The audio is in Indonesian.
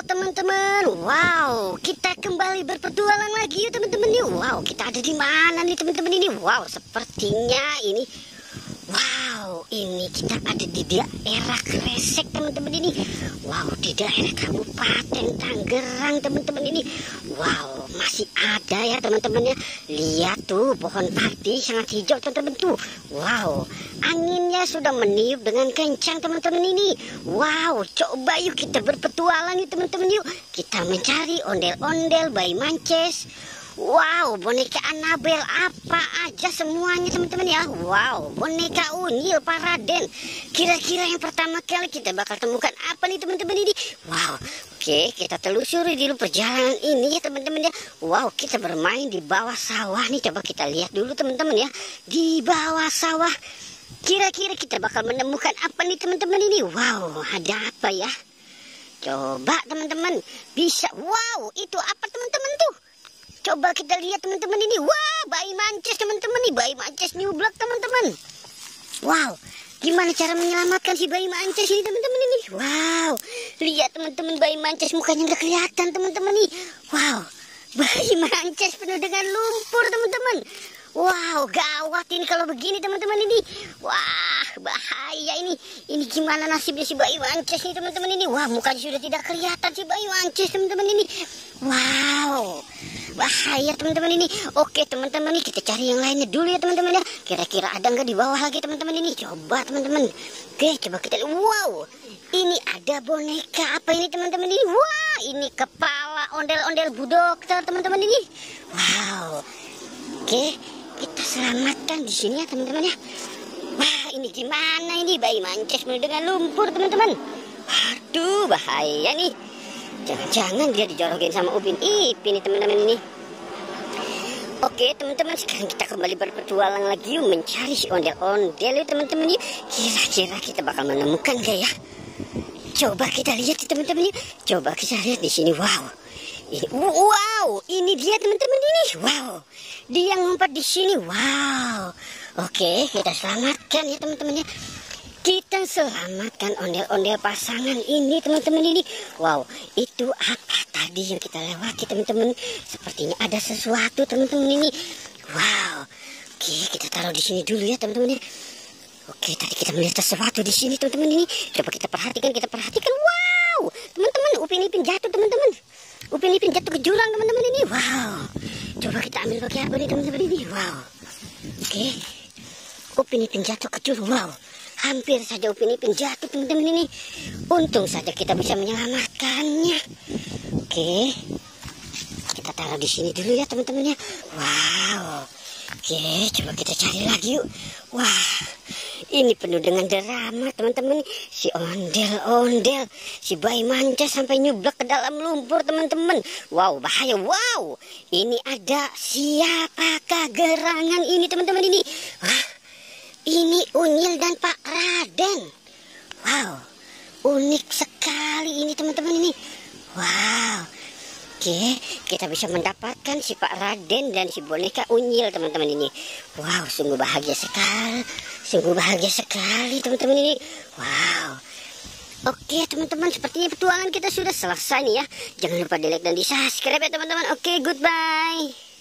teman-teman, wow, kita kembali berpetualang lagi ya teman-teman nih. Wow, kita ada di mana nih teman-teman ini? Wow, sepertinya ini, wow, ini kita ada di daerah Kresek teman-teman ini. Wow, di daerah Kabupaten Tangerang teman-teman ini. Wow, masih ada ya teman-teman ya. Lihat tuh pohon padi sangat hijau teman-teman tuh. Wow, anginnya sudah meniup dengan kencang teman-teman ini. Wow, coba yuk kita berpetualang yuk teman-teman yuk. Kita mencari ondel-ondel bayi Mances. Wow, boneka Annabel apa aja semuanya teman-teman ya. Wow, boneka Unyil Pak Raden. Kira-kira yang pertama kali kita bakal temukan apa nih teman-teman ini? Wow, oke, kita telusuri dulu perjalanan ini ya teman-teman ya. Wow, kita bermain di bawah sawah nih. Coba kita lihat dulu teman-teman ya. Di bawah sawah kira-kira kita bakal menemukan apa nih teman-teman ini? Wow, ada apa ya? Coba teman-teman bisa. Wow, itu apa teman-teman tuh? Coba kita lihat teman-teman ini. Wah, bayi Mances teman-teman nih. Bayi Mances New Black teman-teman. Wow, gimana cara menyelamatkan si bayi Mances ini teman-teman ini? Wow, lihat teman-teman, bayi Mances mukanya nggak kelihatan teman-teman nih. Wow, bayi Mances penuh dengan lumpur teman-teman. Wow, gawat ini kalau begini teman-teman ini. Wah, bahaya ini. Ini gimana nasibnya si bayi Mances ini teman-teman ini? Wah, mukanya sudah tidak kelihatan si bayi Mances teman-teman ini. Wow, bahaya teman-teman ini. Oke teman-teman ini kita cari yang lainnya dulu ya teman-teman ya. Kira-kira ada nggak di bawah lagi teman-teman ini? Coba teman-teman. Oke, coba kita lihat. Wow, ini ada boneka apa ini teman-teman ini? Wah, ini kepala ondel-ondel Bu Dokter teman-teman ini. Wow. Oke, kita selamatkan di sini ya teman-teman ya. Wah, ini gimana ini bayi Mances penuh dengan lumpur teman-teman. Waduh, bahaya nih. Jangan-jangan dia dijorokin sama Upin Ipin nih teman-teman ini. Oke teman-teman, sekarang kita kembali berpetualang lagi yuk mencari si ondel-ondel teman-teman yuk. Kira-kira kita bakal menemukan gak ya? Coba kita lihat ya teman-teman yuk. Coba kita lihat di sini. Wow, ini dia teman-teman ini. Wow, dia ngumpet di sini. Wow, oke, kita selamatkan ya teman-teman ya. Kita selamatkan ondel-ondel pasangan ini teman-teman ini. Wow, itu apa tadi yang kita lewati teman-teman? Sepertinya ada sesuatu teman-teman ini. Wow, oke, kita taruh di sini dulu ya teman-teman ya. Oke, tadi kita melihat sesuatu di sini teman-teman ini. Coba kita perhatikan. Wow, teman-teman, Upin Ipin jatuh teman-teman. Upin Ipin jatuh ke jurang teman-teman ini. Wow, coba kita ambil pakai apa nih teman-teman ini. Wow, oke, Upin Ipin jatuh ke jurang. Wow, hampir saja Upin Ipin jatuh teman-teman ini. Untung saja kita bisa menyelamatkannya. Oke, kita taruh di sini dulu ya teman-teman ya. Wow, oke, coba kita cari lagi yuk. Wah, ini penuh dengan drama teman-teman. Si ondel-ondel, si bayi Mances sampai nyublak ke dalam lumpur teman-teman. Wow, bahaya. Wow, ini ada siapakah gerangan ini teman-teman ini? Wah, ini Unyil dan Pak Raden. Wow, unik sekali ini teman-teman ini. Wow, oke, kita bisa mendapatkan si Pak Raden dan si boneka Unyil teman-teman ini. Wow, sungguh bahagia sekali teman-teman ini. Wow, oke teman-teman, sepertinya petualangan kita sudah selesai nih ya. Jangan lupa di like dan di subscribe ya teman-teman. Oke, goodbye.